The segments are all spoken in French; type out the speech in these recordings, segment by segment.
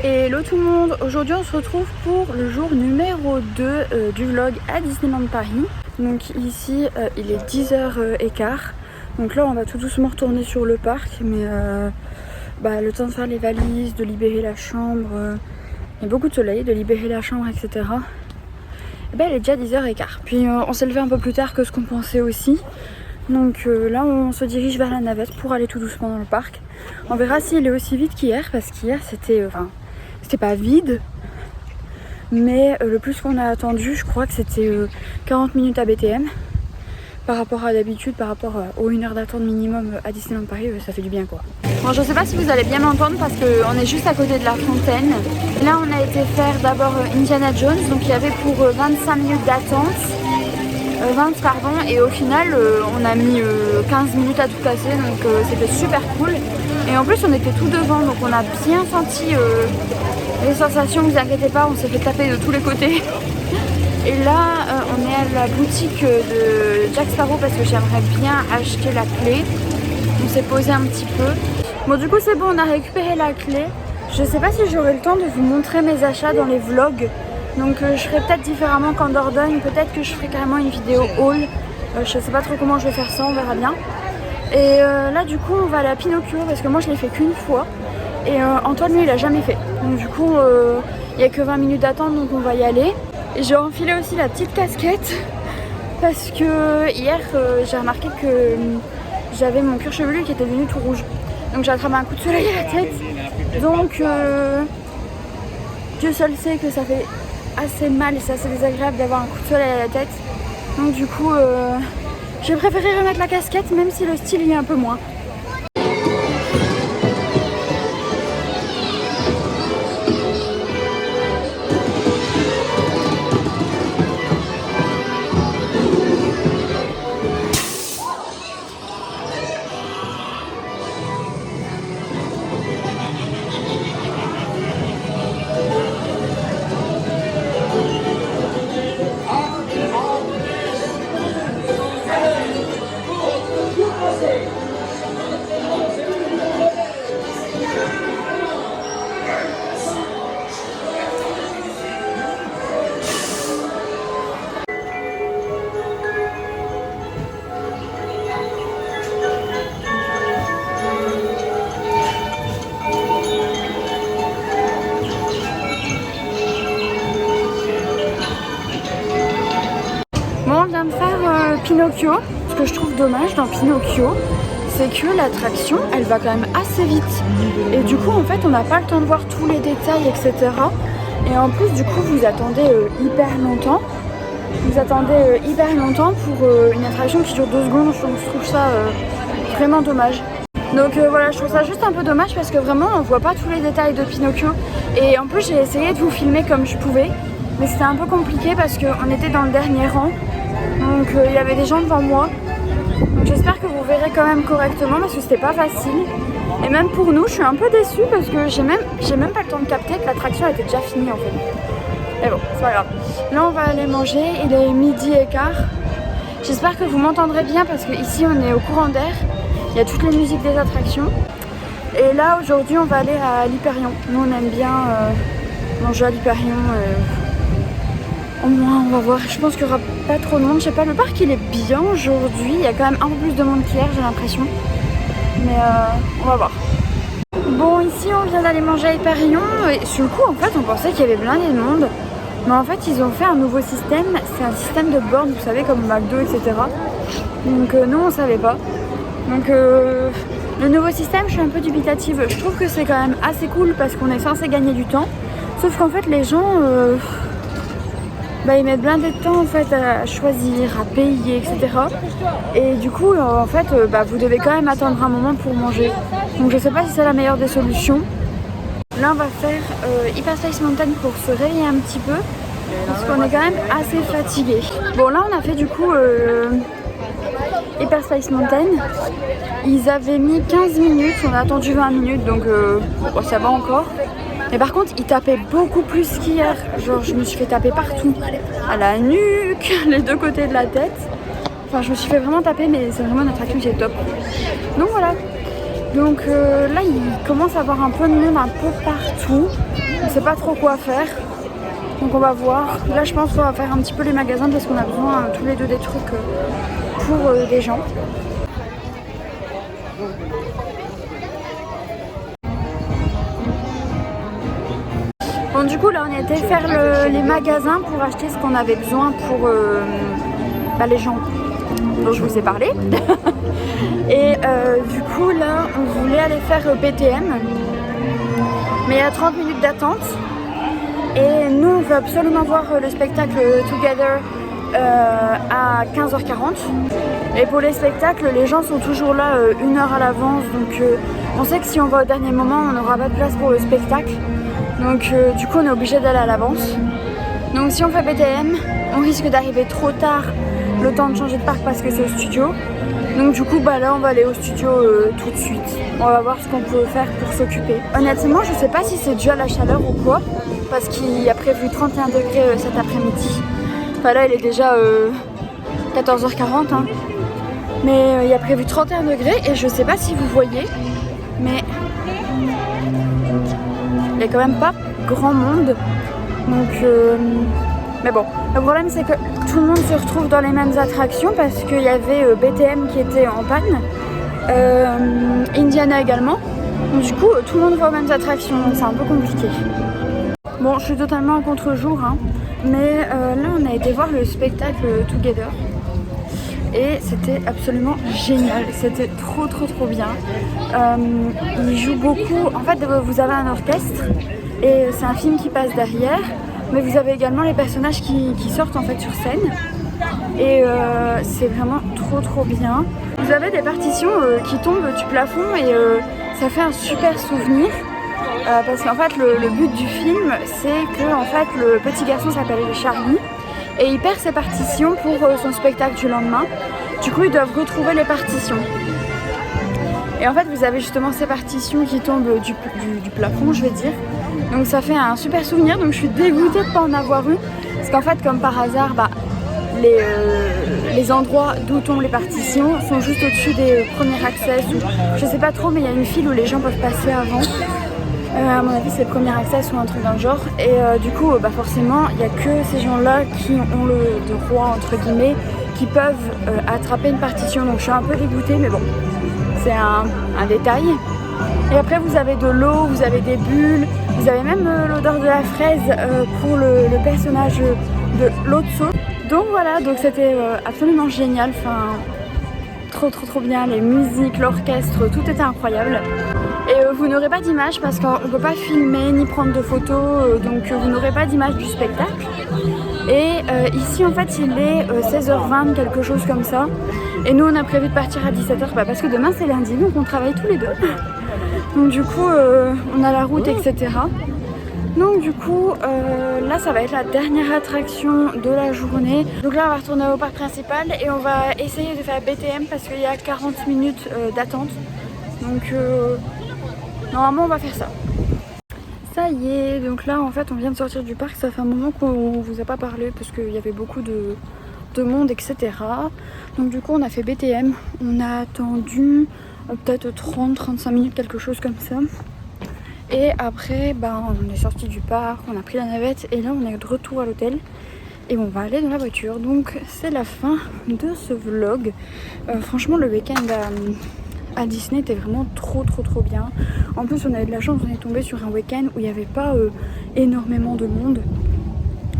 Hello tout le monde, aujourd'hui on se retrouve pour le jour numéro 2 du vlog à Disneyland Paris. Donc ici il est 10h15, donc là on va tout doucement retourner sur le parc, mais le temps de faire les valises, de libérer la chambre, il y a beaucoup de soleil, de libérer la chambre, etc. Et il est déjà 10h15, puis on s'est levé un peu plus tard que ce qu'on pensait aussi. Donc là on se dirige vers la navette pour aller tout doucement dans le parc. On verra s'il est aussi vide qu'hier, parce qu'hier c'était pas vide, mais le plus qu'on a attendu, je crois que c'était 40 minutes à BTM par rapport à d'habitude, par rapport aux 1 heure d'attente minimum à Disneyland Paris. Ça fait du bien quoi. Bon, je sais pas si vous allez bien m'entendre parce qu'on est juste à côté de la fontaine. Là on a été faire d'abord Indiana Jones, donc il y avait pour 25 minutes d'attente, 20 pardon, et au final on a mis 15 minutes à tout passer, donc c'était super cool. Et en plus on était tout devant, donc on a bien senti les sensations, vous inquiétez pas, on s'est fait taper de tous les côtés. Et là on est à la boutique de Jack Sparrow parce que j'aimerais bien acheter la clé. On s'est posé un petit peu. Bon, du coup c'est bon, on a récupéré la clé. Je sais pas si j'aurai le temps de vous montrer mes achats dans les vlogs, donc je ferai peut-être différemment qu'en Dordogne. Peut-être que je ferai carrément une vidéo haul, je sais pas trop comment je vais faire ça, on verra bien. Et là du coup on va aller à Pinocchio parce que moi je l'ai fait qu'une fois et Antoine lui il a jamais fait, donc du coup il n'y a que 20 minutes d'attente, donc on va y aller. Et j'ai enfilé aussi la petite casquette parce que hier j'ai remarqué que j'avais mon cuir chevelu qui était devenu tout rouge, donc j'ai attrapé un coup de soleil à la tête, donc Dieu seul sait que ça fait assez mal et c'est assez désagréable d'avoir un coup de soleil à la tête, donc du coup j'ai préféré remettre la casquette même si le style y est un peu moins. Bon, on vient de faire Pinocchio. Ce que je trouve dommage dans Pinocchio, c'est que l'attraction elle va quand même assez vite, et du coup en fait on n'a pas le temps de voir tous les détails, etc. Et en plus du coup vous attendez hyper longtemps. Vous attendez hyper longtemps pour une attraction qui dure 2 secondes, donc je trouve ça vraiment dommage. Donc voilà, je trouve ça juste un peu dommage parce que vraiment on voit pas tous les détails de Pinocchio. Et en plus j'ai essayé de vous filmer comme je pouvais, mais c'était un peu compliqué parce qu'on était dans le dernier rang, donc il y avait des gens devant moi. Donc j'espère que vous verrez quand même correctement parce que c'était pas facile. Et même pour nous, je suis un peu déçue parce que j'ai même pas le temps de capter que l'attraction était déjà finie en fait. Mais bon, c'est pas grave. Là on va aller manger, il est 12h15. J'espère que vous m'entendrez bien parce que ici on est au courant d'air. Il y a toutes les musiques des attractions. Et là aujourd'hui on va aller à l'Hyperion. Nous on aime bien manger à l'Hyperion. Au moins on va voir, je pense qu'il n'y aura pas trop de monde. Je sais pas, le parc il est bien aujourd'hui. Il y a quand même un peu plus de monde qu'hier, j'ai l'impression. Mais on va voir. Bon, ici on vient d'aller manger à Hyperion. Et sur le coup en fait on pensait qu'il y avait blindé de monde. Mais en fait ils ont fait un nouveau système. C'est un système de bornes, vous savez, comme McDo, etc. Donc nous on savait pas. Donc le nouveau système, je suis un peu dubitative. Je trouve que c'est quand même assez cool parce qu'on est censé gagner du temps. Sauf qu'en fait les gens ils mettent blindé de temps en fait à choisir, à payer, etc. Et du coup en fait vous devez quand même attendre un moment pour manger. Donc je sais pas si c'est la meilleure des solutions. Là on va faire Hyper Space Mountain pour se réveiller un petit peu parce qu'on est quand même assez fatigué. Bon, là on a fait du coup Hyper Space Mountain. Ils avaient mis 15 minutes, on a attendu 20 minutes, donc ça va encore. Mais par contre ils tapaient beaucoup plus qu'hier. Genre je me suis fait taper partout, à la nuque, les deux côtés de la tête. Enfin je me suis fait vraiment taper, mais c'est vraiment une attraction qui est top. Donc voilà. Donc là il commence à avoir un peu de monde un peu partout. On ne sait pas trop quoi faire. Donc on va voir. Là je pense qu'on va faire un petit peu les magasins parce qu'on a besoin tous les deux des trucs pour des gens. Bon du coup là on était faire les magasins pour acheter ce qu'on avait besoin pour les gens dont je vous ai parlé. Et du coup là on voulait aller faire BTM. Mais il y a 30 minutes d'attente. Et nous on veut absolument voir le spectacle Together à 15h40. Et pour les spectacles, les gens sont toujours là 1 heure à l'avance. Donc on sait que si on va au dernier moment, on n'aura pas de place pour le spectacle. Donc du coup on est obligé d'aller à l'avance. Donc si on fait BTM, on risque d'arriver trop tard, le temps de changer de parc parce que c'est au studio. Donc du coup là on va aller au studio tout de suite. On va voir ce qu'on peut faire pour s'occuper. Honnêtement je sais pas si c'est dû à la chaleur ou quoi, parce qu'il y a prévu 31 degrés cet après-midi. Enfin là il est déjà 14h40 hein. Mais il y a prévu 31 degrés et je sais pas si vous voyez, mais il n'y a quand même pas grand monde. Donc mais bon, le problème c'est que tout le monde se retrouve dans les mêmes attractions parce qu'il y avait BTM qui était en panne, Indiana également. Donc du coup tout le monde va aux mêmes attractions, donc c'est un peu compliqué. Bon je suis totalement à contre-jour hein, mais là on a été voir le spectacle Together. Et c'était absolument génial, c'était trop bien. Il joue beaucoup, en fait vous avez un orchestre et c'est un film qui passe derrière, mais vous avez également les personnages qui sortent en fait sur scène. Et c'est vraiment trop bien. Vous avez des partitions qui tombent du plafond et ça fait un super souvenir. Parce qu'en fait le but du film c'est que en fait, le petit garçon s'appelle Charlie. Et il perd ses partitions pour son spectacle du lendemain. Du coup, ils doivent retrouver les partitions. Et en fait, vous avez justement ces partitions qui tombent du plafond, je vais dire. Donc ça fait un super souvenir. Donc je suis dégoûtée de ne pas en avoir eu. Parce qu'en fait, comme par hasard, les endroits d'où tombent les partitions sont juste au-dessus des premiers accès. Je sais pas trop, mais il y a une file où les gens peuvent passer avant. À mon avis c'est le premier accès ou un truc dans le genre. Et du coup forcément il n'y a que ces gens là qui ont le droit entre guillemets, qui peuvent attraper une partition. Donc je suis un peu dégoûtée mais bon c'est un détail. Et après vous avez de l'eau, vous avez des bulles, vous avez même l'odeur de la fraise pour le personnage de Lotso. Donc voilà, donc c'était absolument génial, enfin trop bien, les musiques, l'orchestre, tout était incroyable. Et vous n'aurez pas d'image parce qu'on ne peut pas filmer ni prendre de photos, donc vous n'aurez pas d'image du spectacle. Et ici en fait il est 16h20, quelque chose comme ça. Et nous on a prévu de partir à 17h parce que demain c'est lundi, donc on travaille tous les deux. Donc du coup on a la route, etc. Donc du coup là ça va être la dernière attraction de la journée. Donc là on va retourner au parc principal et on va essayer de faire BTM parce qu'il y a 40 minutes d'attente. Donc normalement on va faire ça. Ça y est, donc là en fait on vient de sortir du parc, ça fait un moment qu'on vous a pas parlé parce qu'il y avait beaucoup de monde, etc. Donc du coup on a fait BTM, on a attendu peut-être 30-35 minutes, quelque chose comme ça. Et après on est sorti du parc, on a pris la navette et là on est de retour à l'hôtel. Et on va aller dans la voiture. Donc c'est la fin de ce vlog. Franchement le week-end à Disney était vraiment trop bien. En plus on avait de la chance, on est tombé sur un week-end où il n'y avait pas énormément de monde.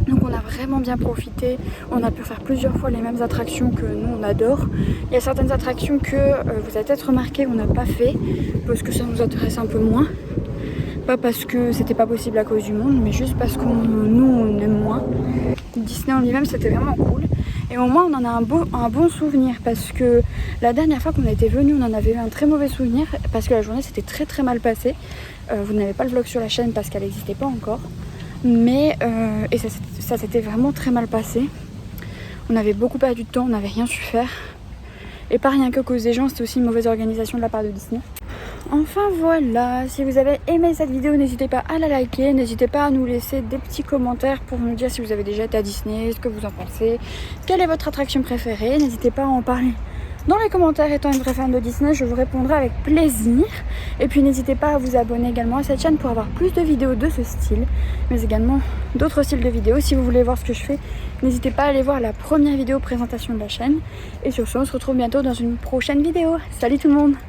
Donc on a vraiment bien profité. On a pu faire plusieurs fois les mêmes attractions que nous on adore. Il y a certaines attractions que vous avez peut-être remarqué on n'a pas fait parce que ça nous intéresse un peu moins. Pas parce que c'était pas possible à cause du monde, mais juste parce que nous on aime moins. Disney en lui-même c'était vraiment cool. Et au moins on en a un bon souvenir parce que la dernière fois qu'on était venu on en avait eu un très mauvais souvenir parce que la journée s'était très mal passée. Vous n'avez pas le vlog sur la chaîne parce qu'elle n'existait pas encore. Mais et ça s'était vraiment très mal passé. On avait beaucoup perdu de temps, on n'avait rien su faire. Et pas rien que cause des gens, c'était aussi une mauvaise organisation de la part de Disney. Enfin voilà, si vous avez aimé cette vidéo, n'hésitez pas à la liker, n'hésitez pas à nous laisser des petits commentaires pour nous dire si vous avez déjà été à Disney, ce que vous en pensez, quelle est votre attraction préférée, n'hésitez pas à en parler dans les commentaires. Étant une vraie fan de Disney, je vous répondrai avec plaisir. Et puis n'hésitez pas à vous abonner également à cette chaîne pour avoir plus de vidéos de ce style, mais également d'autres styles de vidéos. Si vous voulez voir ce que je fais, n'hésitez pas à aller voir la première vidéo présentation de la chaîne. Et sur ce, on se retrouve bientôt dans une prochaine vidéo. Salut tout le monde!